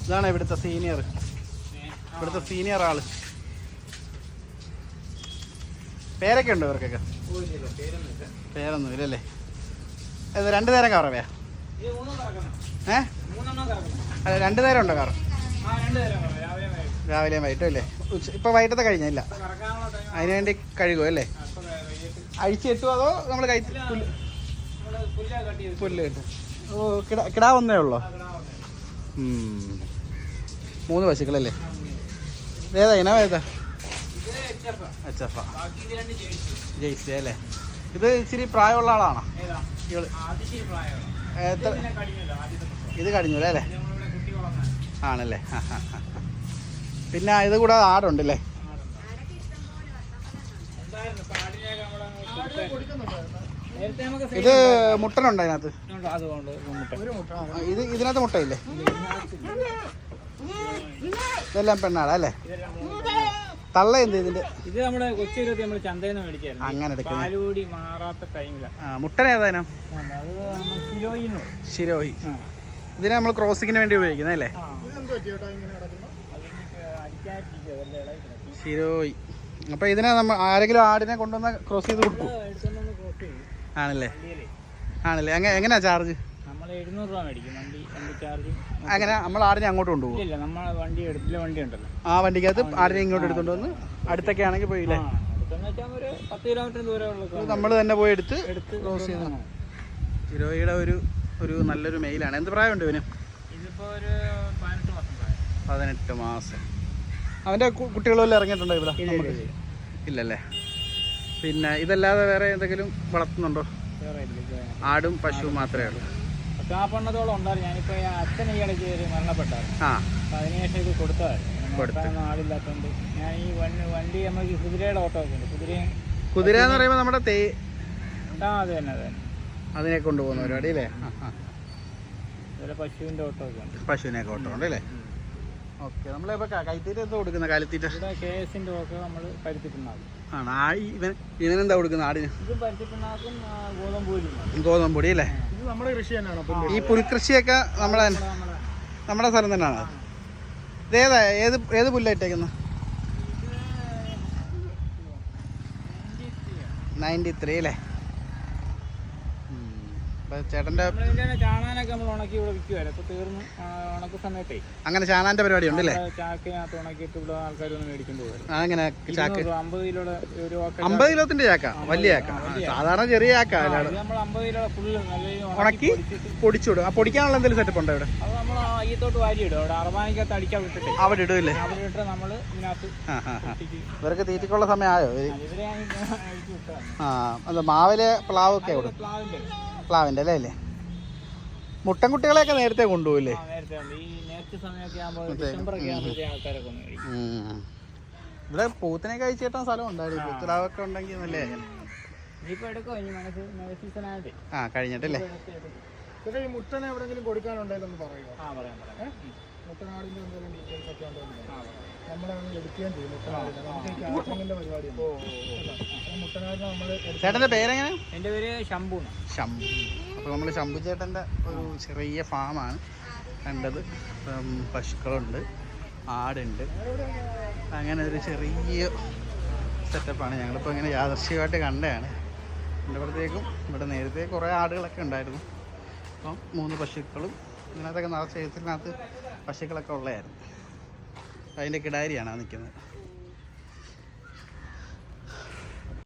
ഇതാണ് ഇവിടുത്തെ സീനിയർ ആള്. പേരൊക്കെ ഉണ്ടോ ഇവർക്കൊക്കെ? പേരൊന്നും ഇല്ലല്ലേ? ഇത് 2 നേരം കറവയാ? അല്ല 2 നേരം ഉണ്ടോ കറ? രാവിലെയും വൈകിട്ടും അല്ലേ? ഇപ്പൊ വൈകിട്ടത്തെ കഴിഞ്ഞില്ല, അതിനുവേണ്ടി കഴുകുമല്ലേ? അഴിച്ച് കെട്ടുമോ അതോ നമ്മൾ പുല്ല് കെട്ടും? ഓ, കിടാ ഒന്നേ ഉള്ളോ? 3 പശുക്കളല്ലേ? ഏതാ ഇനം? ഏതാ? HF ജെയ്സി അല്ലേ? ഇത് ഇച്ചിരി പ്രായമുള്ള ആളാണോ? ഇത് കഴിഞ്ഞു അല്ലേ? ആണല്ലേ? പിന്നെ ഇത് കൂടാതെ ആടുണ്ടല്ലേ? ഇത് മുട്ടനുണ്ടോ അതിനകത്ത്? ഇതിനകത്ത് മുട്ടയില്ലേ? ഇതെല്ലാം പെണ്ണാടാ അല്ലേ? തള്ള എന്ത് ഇതിന്റെ? ഇത് നമ്മുടെ കൊച്ചി നമ്മൾ ചന്തയിൽ നിന്ന് മേടിച്ചായിരുന്നു. അങ്ങനെ പാലുകൂടി മാറാത്ത ടൈമിലാണ്. മുട്ടനേതാനും? ശിരോഹി. ഇതിനെ നമ്മൾ ക്രോസിങ്ങിന് വേണ്ടി ഉപയോഗിക്കുന്നത് അല്ലേ? ശിരോഹി. അപ്പൊ ഇതിനെ നമ്മൾ ആരെങ്കിലും ആടിനെ കൊണ്ടുവന്ന ക്രോസ് ചെയ്ത് കൊടുക്കും ആണല്ലേ? എങ്ങനെയാ ചാർജ്? നമ്മൾ 700 രൂപ മേടിക്കും വണ്ടി ചാർജ്. അങ്ങനെ നമ്മൾ ആടിനെ അങ്ങോട്ട് കൊണ്ടുപോകും? ഇല്ല, നമ്മൾ വണ്ടി ഉണ്ടല്ലോ, ആ വണ്ടിക്കകത്ത് ആടിനെ ഇങ്ങോട്ട് എടുത്തോണ്ട് വന്ന് അടുത്തൊക്കെ ആണെങ്കിൽ പോയില്ലേ? 10 കിലോമീറ്റർ ദൂരമുള്ള നമ്മൾ തന്നെ പോയി എടുത്ത് ക്രോസ് ചെയ്യുന്ന ശിരോഹിയുടെ ഒരു നല്ലൊരു മെയിലാണ്. എന്ത് പ്രായമുണ്ട് ഇവന്? ഇതിപ്പോ ഒരു 18 മാസം. അവന്റെ കുട്ടികൾ വല്ലതും ഇറങ്ങിയിട്ടുണ്ടോ ഇവിടെ? ഇല്ലല്ലേ? പിന്നെ ഇതല്ലാതെ വേറെ എന്തെങ്കിലും വളർത്തുന്നുണ്ടോ? ആടും പശുവും മാത്രമേ ഉള്ളൂ? പണ്ണത്തോളം ഉണ്ടായിരുന്നു. ഞാനിപ്പോ അച്ഛൻ ഈ ഇടയ്ക്ക് മരണപ്പെട്ടായിരുന്നു. അതിനുശേഷം ഇത് കൊടുത്തതായിരുന്നു. ആളില്ലാത്തതുകൊണ്ട് ഞാൻ ഈ വണ്ടി നമുക്ക് കുതിരയുടെ ഓട്ടോ ഒക്കെ ഉണ്ട്. കുതിര എന്ന് പറയുമ്പോൾ നമ്മുടെ അത് തന്നെ അതിനെ കൊണ്ടുപോകുന്ന പരിപാടി അല്ലേ? പശുവിന്റെ ഓട്ടോ ഒക്കെ ഉണ്ട്. പശുവിനൊക്കെ ഓട്ടോ ഉണ്ട് അല്ലേ? ഓക്കെ. നമ്മളിപ്പോ കൈത്തീറ്റ എന്താ കൊടുക്കുന്ന? കാലിത്തീറ്റ KSന്റെ ഒക്കെ നമ്മൾ പരുത്തിപ്പിണ്ണാക്കും. ആണ്. ഇവനെന്താ കൊടുക്കുന്ന ആടിന്? ഗോതമ്പൊടി അല്ലേ? നമ്മുടെ കൃഷി തന്നെയാണ്. ഈ പുൽകൃഷിയൊക്കെ നമ്മുടെ സ്ഥലം തന്നെയാണ്. ഇതേതാ? ഏത് പുല്ലായിട്ടേക്കുന്നത്? 93 അല്ലേ? ചേട്ടന്റെ ചാണാനൊക്കെ നമ്മൾ ഉണക്കി ഇവിടെ വിൽക്കുവായിരുന്നു. ഇപ്പൊ തീർന്നു ഉണക്ക സമയത്തേ. അങ്ങനെ ചാണാന്റെ പരിപാടി ഉണ്ടല്ലേ? ചാക്കിനകത്ത് ഉണക്കിയിട്ട് ഇവിടെ ആൾക്കാരൊന്നും മേടിക്കൊണ്ട് പോകും. അങ്ങനെ ചാക്ക് 50 കിലോയുടെ 50 കിലോത്തിന്റെ ചാക്ക? വലിയ ചാക്ക? സാധാരണ ചെറിയ ചാക്ക നമ്മൾ 50 കിലോ ഫുള്ള് ഉണക്കി പൊടിച്ചുവിടും. ആ പൊടിക്കാനുള്ള എന്തെങ്കിലും സെറ്റപ്പ് ഉണ്ടോ ഇവിടെ? അത് നമ്മൾ ഈത്തോട്ട് വാരി ഇടും. അവിടെ അറമാനിക്കകത്ത് അടിക്കാൻ വിട്ടിട്ട് അവിടെ ഇടുമല്ലേ? അവിടെ ഇട്ട് നമ്മൾ ഇതിനകത്ത് ഇവർക്ക് തീറ്റക്കുള്ള സമയമായോ? അല്ല മാവിലെ പ്ലാവൊക്കെ ഇവിടെ? പ്ലാവിന്റെ അല്ലേ? മുട്ടൻകുട്ടികളെയൊക്കെ നേരത്തെ കൊണ്ടുപോയില്ലേ? ഇവിടെ പൂത്തിനെ കഴിച്ചു കിട്ടാൻ സ്ഥലം ഉണ്ടായിരുന്നു. പൂത്തിലാവൊക്കെ ഉണ്ടെങ്കിൽ നല്ലേ? കഴിഞ്ഞിട്ടല്ലേ? മുട്ടനെ എവിടെങ്കിലും കൊടുക്കാനുണ്ടെന്ന് പറയുക. മുട്ടനാടിന്റെ എന്തെങ്കിലും ഡീറ്റെയിൽസ് ഒക്കെ ഉണ്ടോ? നമ്മളങ്ങനെ എടുക്കുകയും ചെയ്യും. ചേട്ടന്റെ പേരെങ്ങനെ? എൻ്റെ പേര് ശംഭു. അപ്പോൾ നമ്മൾ ശംഭു ചേട്ടൻ്റെ ഒരു ചെറിയ ഫാമാണ് കണ്ടത്. പശുക്കളുണ്ട്, ആടുണ്ട്, അങ്ങനെ ഒരു ചെറിയ സെറ്റപ്പാണ്. ഞങ്ങളിപ്പോൾ ഇങ്ങനെ യാദൃശ്ചികമായിട്ട് കണ്ടതാണ്. എൻ്റെ അപ്പോഴത്തേക്കും ഇവിടെ നേരത്തെ കുറേ ആടുകളൊക്കെ ഉണ്ടായിരുന്നു. അപ്പം 3 പശുക്കളും ഇതിനകത്തൊക്കെ നിറച്ച എഴുത്തിനകത്ത് പശുക്കളൊക്കെ ഉള്ളതായിരുന്നു. അതിൻ്റെ കിടാരിയാണ് നിൽക്കുന്നത്.